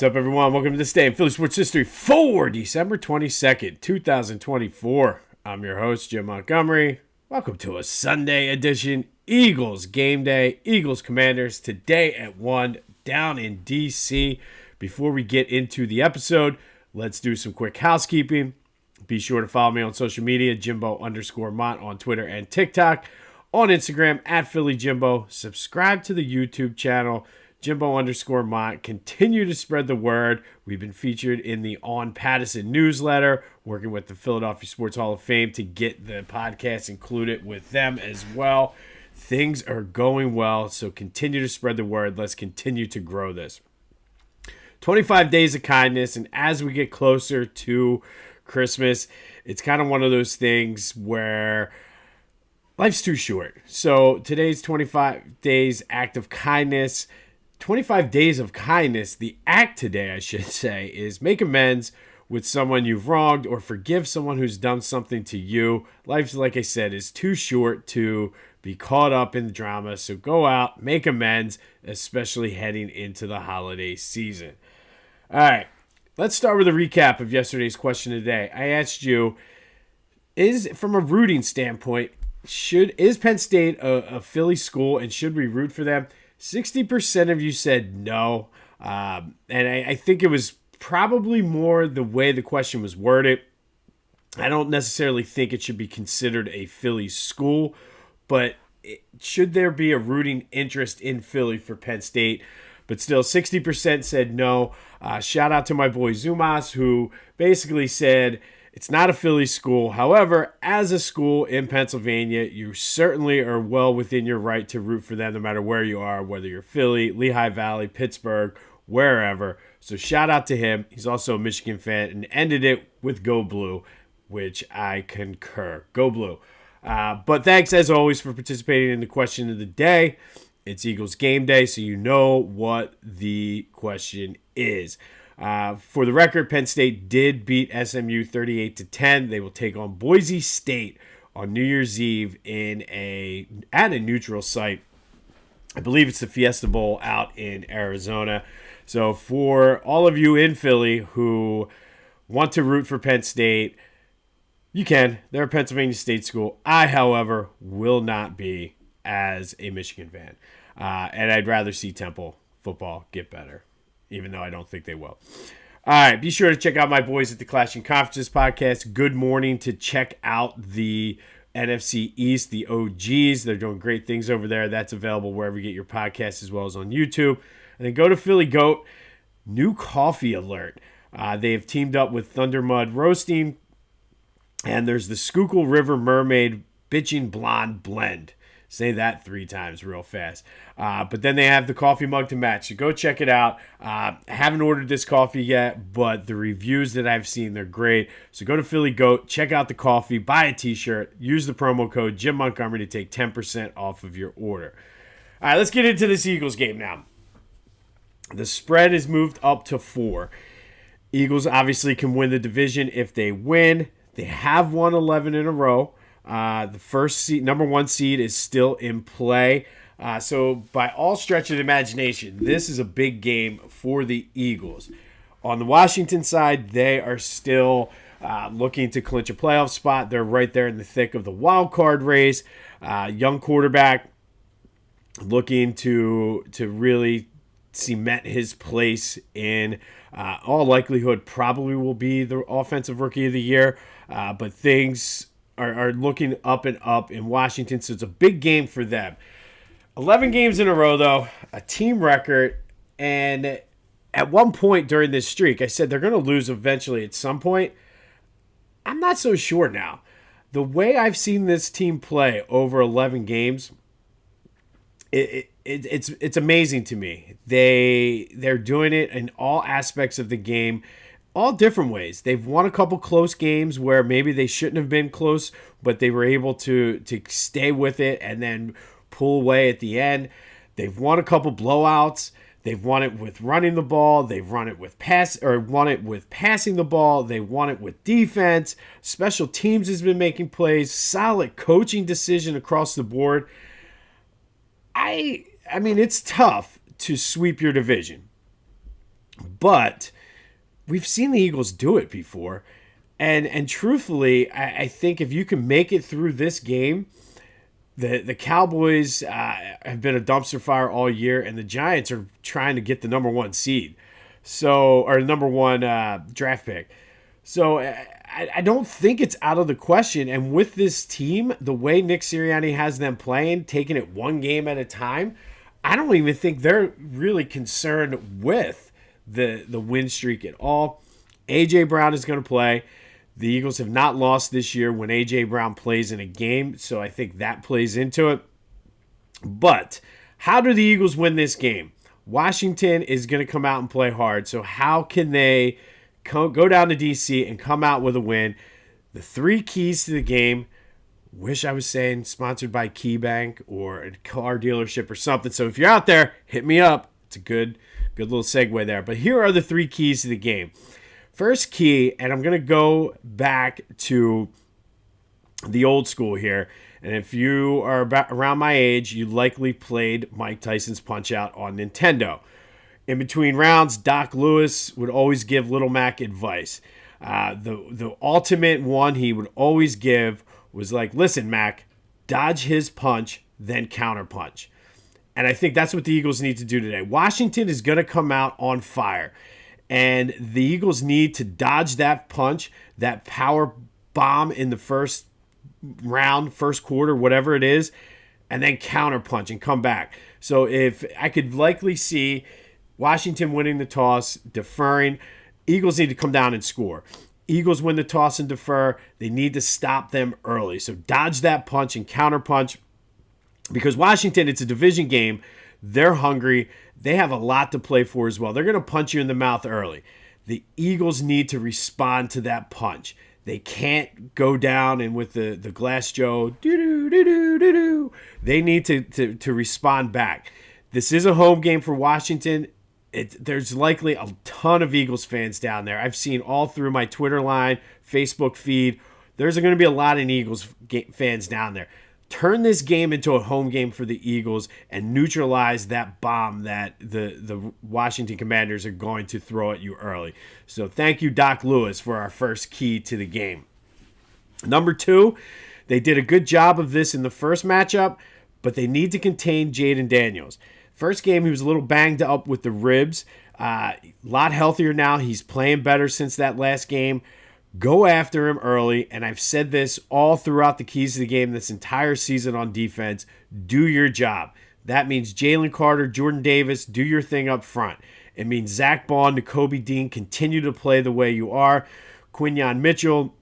What's up, everyone? Welcome to this day in Philly sports history for December 22nd, 2024. I'm your host, Jim Montgomery. Welcome to a Sunday edition Eagles game day. Eagles Commanders today at 1 down in D.C. Before we get into the episode, let's do some quick housekeeping. Be sure to follow me on social media, Jimbo_Mont on Twitter and TikTok. On Instagram, at PhillyJimbo. Subscribe to the YouTube channel, Jimbo_Mont. Continue to spread the word. We've been featured in the On Pattison newsletter, working with the Philadelphia Sports Hall of Fame to get the podcast included with them as well. Things are going well, so continue to spread the word. Let's continue to grow this. 25 days of kindness, and as we get closer to Christmas, it's kind of one of those things where life's too short. So today's 25 days act of kindness. 25 days of kindness. The act today, I should say, is make amends with someone you've wronged or forgive someone who's done something to you. Life, like I said, is too short to be caught up in the drama. So go out, make amends, especially heading into the holiday season. All right, let's start with a recap of yesterday's question today. I asked you, from a rooting standpoint, is Penn State a Philly school, and should we root for them? 60% of you said no, and I think it was probably more the way the question was worded. I don't necessarily think it should be considered a Philly school, but should there be a rooting interest in Philly for Penn State? But still, 60% said no. Shout out to my boy Zumas, who basically said it's not a Philly school. However, as a school in Pennsylvania, you certainly are well within your right to root for them no matter where you are, whether you're Philly, Lehigh Valley, Pittsburgh, wherever. So shout out to him. He's also a Michigan fan and ended it with Go Blue, which I concur. Go Blue. But thanks, as always, for participating in the question of the day. It's Eagles game day, so you know what the question is. For the record, Penn State did beat SMU 38-10. They will take on Boise State on New Year's Eve at a neutral site. I believe it's the Fiesta Bowl out in Arizona. So for all of you in Philly who want to root for Penn State, you can. They're a Pennsylvania State school. I, however, will not be as a Michigan fan. And I'd rather see Temple football get better, even though I don't think they will. All right, be sure to check out my boys at the Clashing Conferences podcast. Good morning to check out the NFC East, the OGs. They're doing great things over there. That's available wherever you get your podcasts as well as on YouTube. And then go to Philly Goat. New coffee alert. They have teamed up with Thunder Mud Roasting. And there's the Schuylkill River Mermaid Bitchin' Blonde Blend. Say that 3 times real fast. But then they have the coffee mug to match. So go check it out. I haven't ordered this coffee yet, but the reviews that I've seen, they're great. So go to Philly Goat, check out the coffee, buy a t-shirt, use the promo code Jim Montgomery to take 10% off of your order. All right, let's get into this Eagles game now. The spread is moved up to 4. Eagles obviously can win the division if they win. They have won 11 in a row. The first seed, number 1 seed, is still in play. So by all stretch of the imagination, this is a big game for the Eagles. On the Washington side, they are still looking to clinch a playoff spot. They're right there in the thick of the wild card race. Young quarterback looking to really cement his place in all likelihood probably will be the offensive rookie of the year. But things are looking up and up in Washington, so it's a big game for them. 11 games in a row, though, a team record, and at one point during this streak, I said they're going to lose eventually at some point. I'm not so sure now. The way I've seen this team play over 11 games, it's amazing to me. They're doing it in all aspects of the game, all different ways. They've won a couple close games where maybe they shouldn't have been close, but they were able to stay with it and then pull away at the end. They've won a couple blowouts. They've won it with running the ball. They've won it with won it with passing the ball. They won it with defense. Special teams has been making plays. Solid coaching decision across the board. I mean, it's tough to sweep your division. But we've seen the Eagles do it before. And truthfully, I think if you can make it through this game, the Cowboys have been a dumpster fire all year, and the Giants are trying to get the number one seed, or number one draft pick. So I don't think it's out of the question. And with this team, the way Nick Sirianni has them playing, taking it one game at a time, I don't even think they're really concerned with the win streak at all. A.J. Brown is going to play. The Eagles have not lost this year when A.J. Brown plays in a game, so I think that plays into it. But how do the Eagles win this game? Washington is going to come out and play hard, so how can they go down to D.C. and come out with a win? The three keys to the game, wish I was saying sponsored by KeyBank or a car dealership or something. So if you're out there, hit me up. It's a good little segue there. But here are the three keys to the game. First key, and I'm going to go back to the old school here. And if you are around my age, you likely played Mike Tyson's Punch-Out on Nintendo. In between rounds, Doc Lewis would always give Little Mac advice. The ultimate one he would always give was like, listen, Mac, dodge his punch, then counter punch. And I think that's what the Eagles need to do today. Washington is going to come out on fire. And the Eagles need to dodge that punch, that power bomb in the first round, first quarter, whatever it is, and then counter punch and come back. So if I could likely see Washington winning the toss, deferring, Eagles need to come down and score. Eagles win the toss and defer. They need to stop them early. So dodge that punch and counter punch. Because Washington, it's a division game. They're hungry. They have a lot to play for as well. They're going to punch you in the mouth early. The Eagles need to respond to that punch. They can't go down and with the Glass Joe, doo-doo-doo-doo-doo-doo. They need to respond back. This is a home game for Washington. There's likely a ton of Eagles fans down there. I've seen all through my Twitter line, Facebook feed. There's going to be a lot of Eagles fans down there. Turn this game into a home game for the Eagles and neutralize that bomb that the Washington Commanders are going to throw at you early. So thank you, Doc Lewis, for our first key to the game. Number two, they did a good job of this in the first matchup, but they need to contain Jaden Daniels. First game, he was a little banged up with the ribs. A lot healthier now. He's playing better since that last game. Go after him early, and I've said this all throughout the keys to the game this entire season on defense. Do your job. That means Jalen Carter, Jordan Davis, do your thing up front. It means Zach Bond, Nakobe Dean, continue to play the way you are. Quinyon Mitchell,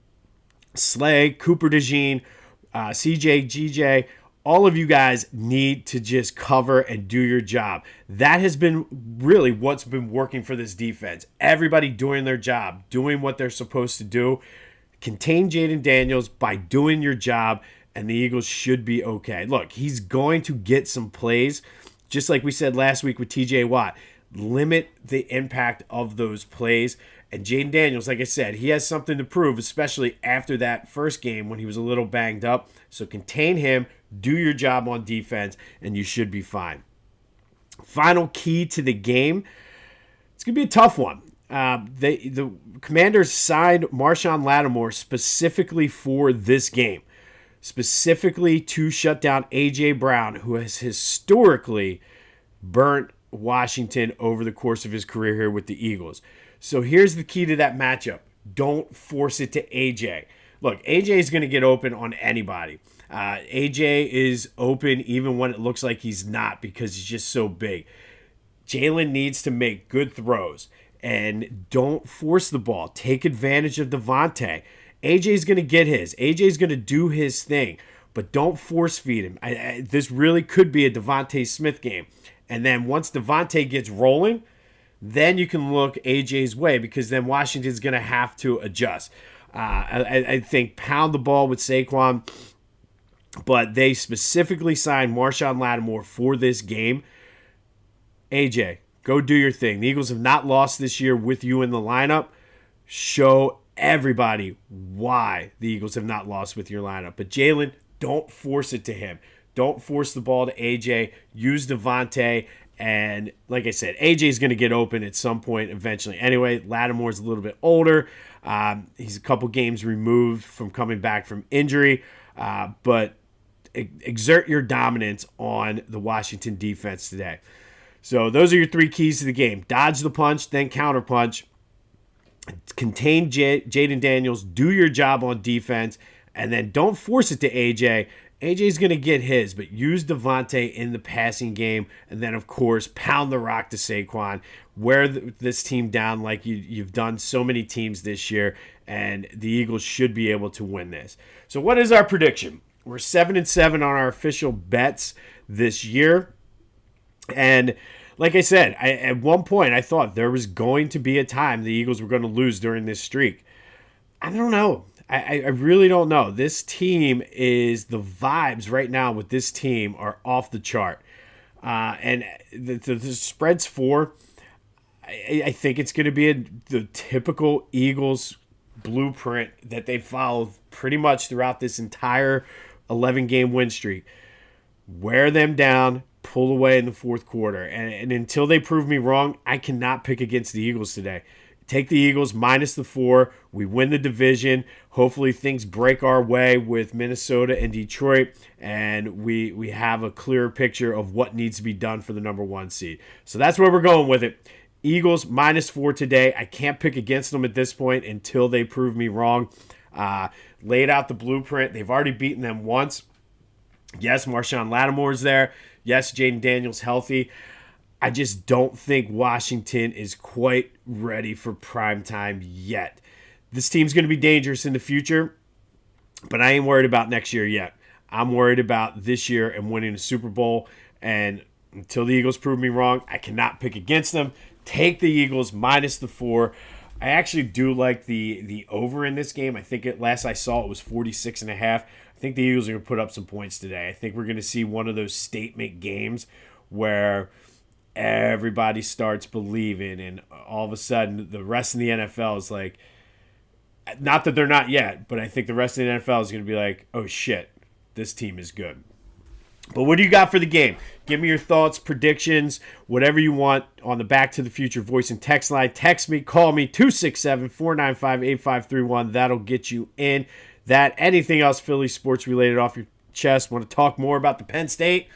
Slay, Cooper DeJean, CJ, GJ, all of you guys need to just cover and do your job. That has been really what's been working for this defense. Everybody doing their job, doing what they're supposed to do. Contain Jaden Daniels by doing your job, and the Eagles should be okay. Look, he's going to get some plays, just like we said last week with TJ Watt. Limit the impact of those plays. And Jaden Daniels, like I said, he has something to prove, especially after that first game when he was a little banged up. So contain him, do your job on defense, and you should be fine. Final key to the game. It's going to be a tough one. The Commanders signed Marshawn Lattimore specifically for this game, specifically to shut down A.J. Brown, who has historically burnt Washington over the course of his career here with the Eagles. So here's the key to that matchup. Don't force it to A.J. Look, A.J. is going to get open on anybody. A.J. is open even when it looks like he's not because he's just so big. Jalen needs to make good throws and don't force the ball. Take advantage of Devontae. A.J. is going to get his. A.J. is going to do his thing, but don't force feed him. This really could be a Devontae Smith game. And then once Devontae gets rolling, then you can look A.J.'s way because then Washington's going to have to adjust. I think pound the ball with Saquon, but they specifically signed Marshawn Lattimore for this game. AJ, go do your thing. The Eagles have not lost this year with you in the lineup. Show everybody why the Eagles have not lost with your lineup. But Jalen, don't force it to him. Don't force the ball to AJ. Use Devontae And like I said, AJ's going to get open at some point eventually. Anyway, Lattimore's a little bit older. He's a couple games removed from coming back from injury. But exert your dominance on the Washington defense today. So those are your three keys to the game. Dodge the punch, then counterpunch. Contain Jaden Daniels. Do your job on defense. And then don't force it to AJ. AJ's going to get his, but use Devontae in the passing game. And then, of course, pound the rock to Saquon. Wear this team down like you've done so many teams this year. And the Eagles should be able to win this. So what is our prediction? We're 7-7 on our official bets this year. And like I said, at one point I thought there was going to be a time the Eagles were going to lose during this streak. I don't know. I really don't know. This team the vibes right now with this team are off the chart. And the spread's 4. I think it's going to be the typical Eagles blueprint that they followed pretty much throughout this entire 11-game win streak. Wear them down, pull away in the fourth quarter. And until they prove me wrong, I cannot pick against the Eagles today. Take the Eagles minus the 4. We win the division. Hopefully things break our way with Minnesota and Detroit, and we have a clearer picture of what needs to be done for the number 1 seed. So that's where we're going with it. Eagles minus 4 today. I can't pick against them at this point until they prove me wrong. Laid out the blueprint. They've already beaten them once. Yes, Marshawn Lattimore's there. Yes, Jaden Daniels healthy. I just don't think Washington is quite ready for prime time yet. This team's going to be dangerous in the future, but I ain't worried about next year yet. I'm worried about this year and winning a Super Bowl. And until the Eagles prove me wrong, I cannot pick against them. Take the Eagles minus the 4. I actually do like the over in this game. I think last I saw it was 46.5. I think the Eagles are going to put up some points today. I think we're going to see one of those statement games where everybody starts believing, and all of a sudden the rest of the NFL is like, not that they're not yet, but I think the rest of the NFL is going to be like, oh shit, this team is good. But what do you got for the game? Give me your thoughts, predictions, whatever you want on the Back to the Future voice and text line. Text me, call me, 267-495-8531. That'll get you in. That, anything else Philly sports related off your chest, want to talk more about the Penn State,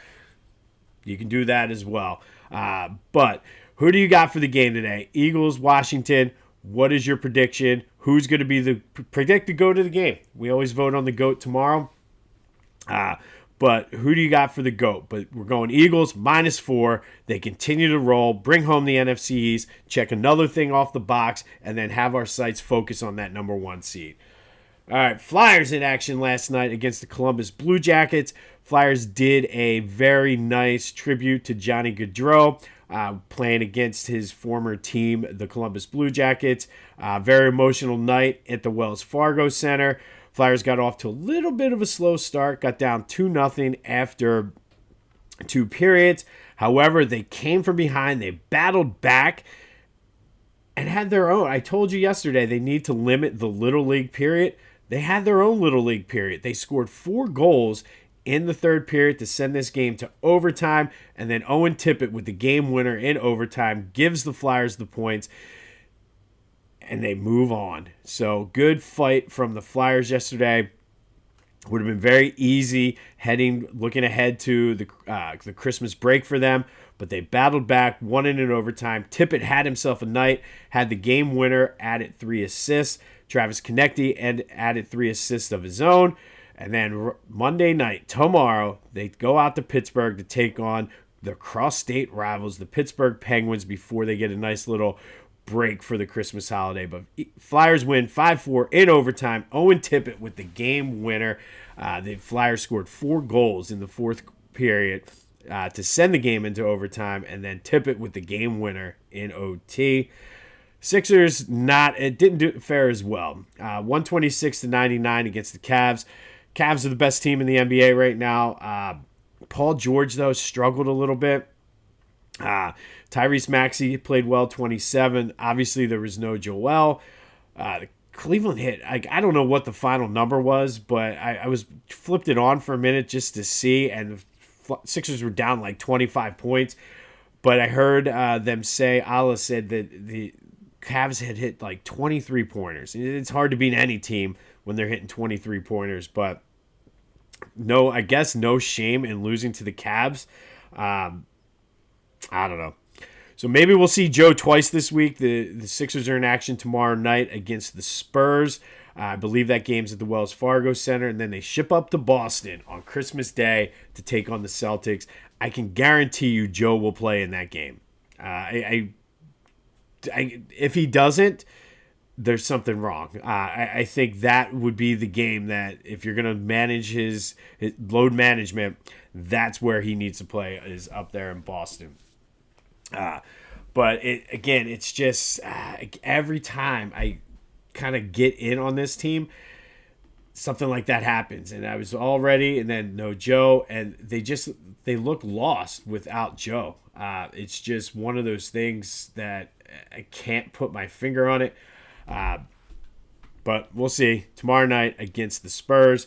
you can do that as well. But who do you got for the game today? Eagles, Washington. What is your prediction? Who's going to be the predicted GOAT of the game? We always vote on the GOAT tomorrow. But who do you got for the GOAT? But we're going Eagles minus 4. They continue to roll. Bring home the NFC East. Check another thing off the box. And then have our sights focus on that number 1 seed. All right, Flyers in action last night against the Columbus Blue Jackets. Flyers did a very nice tribute to Johnny Gaudreau, playing against his former team, the Columbus Blue Jackets. Very emotional night at the Wells Fargo Center. Flyers got off to a little bit of a slow start, got down 2-0 after 2 periods. However, they came from behind, they battled back, and had their own. I told you yesterday they need to limit the Little League period. They had their own Little League period. They scored 4 goals in the third period to send this game to overtime, and then Owen Tippett with the game winner in overtime gives the Flyers the points, and they move on. So good fight from the Flyers yesterday. Would have been very easy looking ahead to the Christmas break for them, but they battled back, won it in overtime. Tippett had himself a night, had the game winner, added 3 assists. Travis Konecny added 3 assists of his own. And then Monday night, tomorrow, they go out to Pittsburgh to take on the cross-state rivals, the Pittsburgh Penguins, before they get a nice little break for the Christmas holiday. But Flyers win 5-4 in overtime. Owen Tippett with the game winner. The Flyers scored 4 goals in the fourth period to send the game into overtime, and then Tippett with the game winner in OT. Sixers didn't fare as well. 126-99 against the Cavs. Cavs are the best team in the NBA right now. Paul George, though, struggled a little bit. Tyrese Maxey played well, 27. Obviously, there was no Joel. Cleveland hit. I don't know what the final number was, but I was flipped it on for a minute just to see, and the Sixers were down like 25 points. But I heard them say, Allah said that the Cavs had hit like 23 pointers. It's hard to beat any team when they're hitting 23 pointers, but I guess no shame in losing to the Cavs. I don't know. So maybe we'll see Joe twice this week. The Sixers are in action tomorrow night against the Spurs. I believe that game's at the Wells Fargo Center, and then they ship up to Boston on Christmas Day to take on the Celtics. I can guarantee you Joe will play in that game. If he doesn't, there's something wrong. I think that would be the game that if you're going to manage his load management, that's where he needs to play, is up there in Boston. But it's just every time I kind of get in on this team, something like that happens. And I was all ready, and then no Joe, and they look lost without Joe. It's just one of those things that I can't put my finger on it. But we'll see tomorrow night against the Spurs.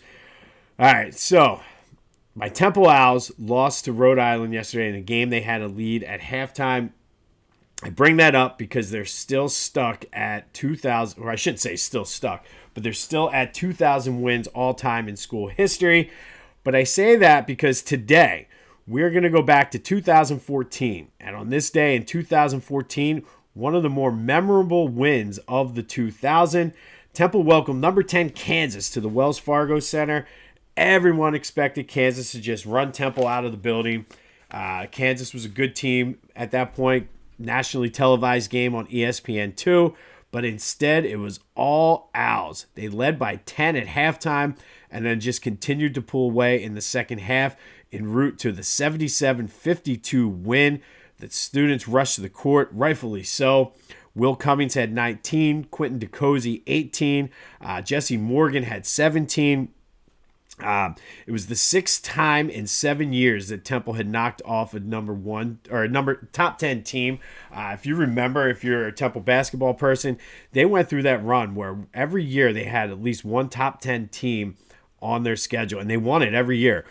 All right, so my Temple Owls lost to Rhode Island yesterday in a game they had a lead at halftime. I bring that up because they're still stuck at 2,000, or I shouldn't say still stuck, but they're still at 2,000 wins all time in school history. But I say that because today we're going to go back to 2014. And on this day in 2014, one of the more memorable wins of the 2000, Temple welcomed number 10 Kansas to the Wells Fargo Center. Everyone expected Kansas to just run Temple out of the building. Kansas was a good team at that point, nationally televised game on ESPN2, but instead it was all Owls. They led by 10 at halftime and then just continued to pull away in the second half en route to the 77-52 win. The students rushed to the court, rightfully so. Will Cummings had 19, Quentin DeCozy 18, Jesse Morgan had 17. It was the sixth time in 7 years that Temple had knocked off a top 10 team. If you remember, if you're a Temple basketball person, they went through that run where every year they had at least one top 10 team on their schedule, and they won it every year.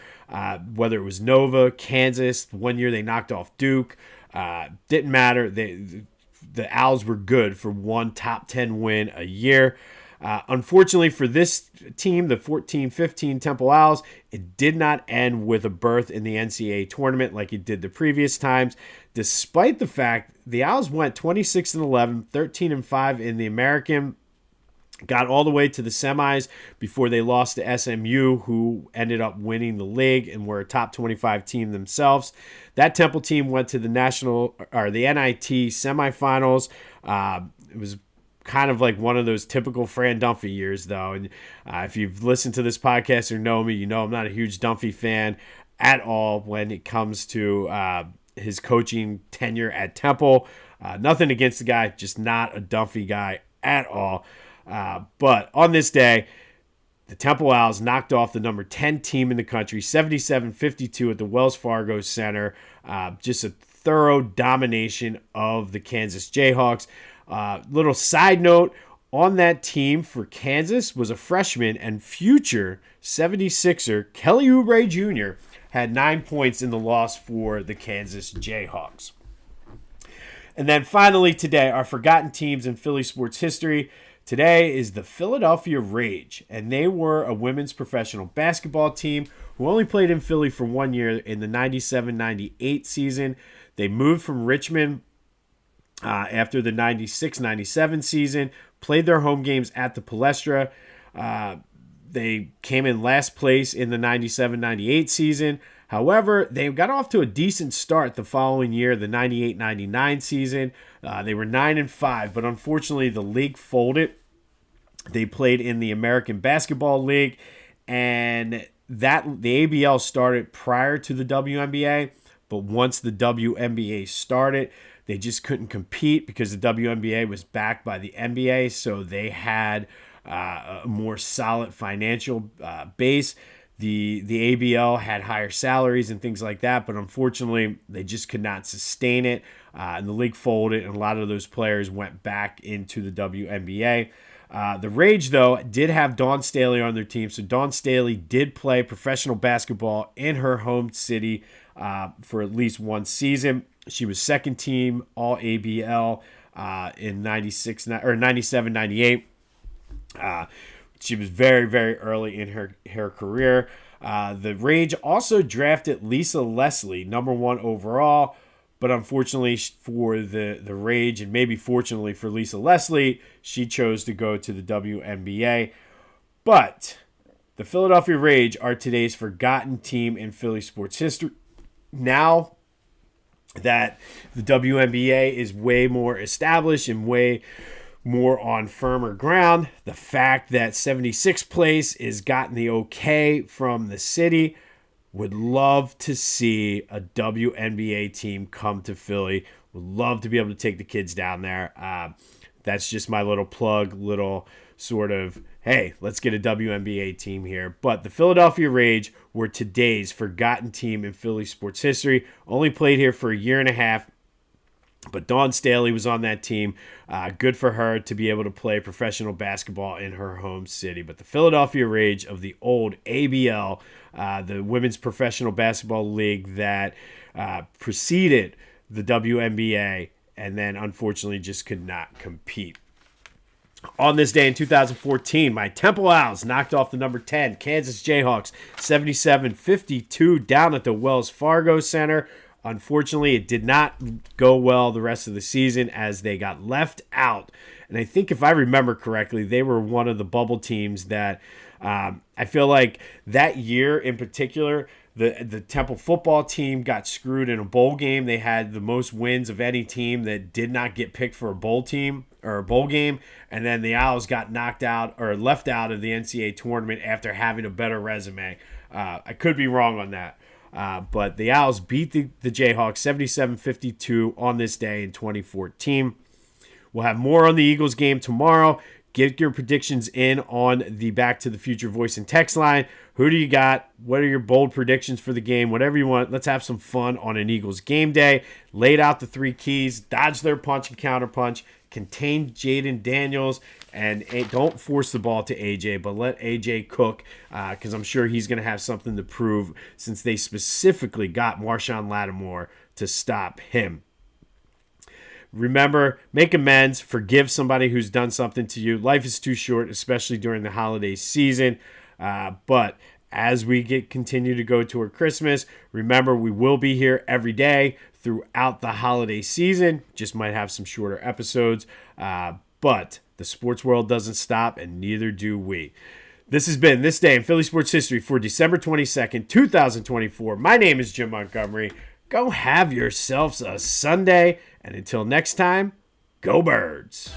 Whether it was Nova, Kansas, one year they knocked off Duke. Didn't matter. The Owls were good for one top 10 win a year. Unfortunately for this team, the 14-15 Temple Owls, it did not end with a berth in the NCAA tournament like it did the previous times, despite the fact the Owls went 26-11, 13-5 in the American, got all the way to the semis before they lost to SMU, who ended up winning the league and were a top 25 team themselves. That Temple team went to the NIT semifinals. It was kind of like one of those typical Fran Dunphy years, though. And if you've listened to this podcast or know me, you know I'm not a huge Dunphy fan at all when it comes to his coaching tenure at Temple. Nothing against the guy, just not a Dunphy guy at all. But on this day, the Temple Owls knocked off the number 10 team in the country, 77-52 at the Wells Fargo Center. Just a thorough domination of the Kansas Jayhawks. Little side note, on that team for Kansas was a freshman and future 76er, Kelly Oubre Jr., had 9 points in the loss for the Kansas Jayhawks. And then finally today, our forgotten teams in Philly sports history. Today is the Philadelphia Rage, and they were a women's professional basketball team who only played in Philly for 1 year in the 97-98 season. They moved from Richmond after the 96-97 season, played their home games at the Palestra. They came in last place in the 97-98 season. However, they got off to a decent start the following year, the 98-99 season. They were 9-5, but unfortunately the league folded. They played in the American Basketball League, and that the ABL started prior to the WNBA, but once the WNBA started, they just couldn't compete because the WNBA was backed by the NBA, so they had a more solid financial base. The ABL had higher salaries and things like that, but unfortunately, they just could not sustain it, and the league folded, and a lot of those players went back into the WNBA. The Rage, though, did have Dawn Staley on their team, so Dawn Staley did play professional basketball in her home city for at least one season. She was second team All ABL in 97, 98. She was very, very early in her career. The Rage also drafted Lisa Leslie, number 1 overall. But unfortunately for the Rage, and maybe fortunately for Lisa Leslie, she chose to go to the WNBA. But the Philadelphia Rage are today's forgotten team in Philly sports history. Now that the WNBA is way more established and way more on firmer ground, the fact that 76th place is gotten the okay from the city, would love to see a WNBA team come to Philly. Would love to be able to take the kids down there. That's just my little plug, little sort of, hey, let's get a WNBA team here. But the Philadelphia Rage were today's forgotten team in Philly sports history. Only played here for a year and a half. But Dawn Staley was on that team. Good for her to be able to play professional basketball in her home city. But the Philadelphia Rage of the old ABL, the Women's Professional Basketball League that preceded the WNBA, and then unfortunately just could not compete. On this day in 2014, my Temple Owls knocked off the number 10 Kansas Jayhawks 77-52 down at the Wells Fargo Center. Unfortunately, it did not go well the rest of the season as they got left out. And I think if I remember correctly, they were one of the bubble teams that I feel like that year in particular, the Temple football team got screwed in a bowl game. They had the most wins of any team that did not get picked for a bowl team or a bowl game. And then the Owls got knocked out or left out of the NCAA tournament after having a better resume. I could be wrong on that. But the Owls beat the Jayhawks 77-52 on this day in 2014. We'll have more on the Eagles game tomorrow. Get your predictions in on the Back to the Future voice and text line. Who do you got? What are your bold predictions for the game? Whatever you want. Let's have some fun on an Eagles game day. Laid out the 3 keys. Dodge their punch and counterpunch. Contain Jaden Daniels. And don't force the ball to AJ, but let AJ cook because I'm sure he's going to have something to prove since they specifically got Marshawn Lattimore to stop him. Remember, make amends, forgive somebody who's done something to you. Life is too short, especially during the holiday season. But as we continue to go toward Christmas, remember we will be here every day throughout the holiday season. Just might have some shorter episodes, but the sports world doesn't stop, and neither do we. This has been This Day in Philly Sports History for December 22nd, 2024. My name is Jim Montgomery. Go have yourselves a Sunday, and until next time, go Birds.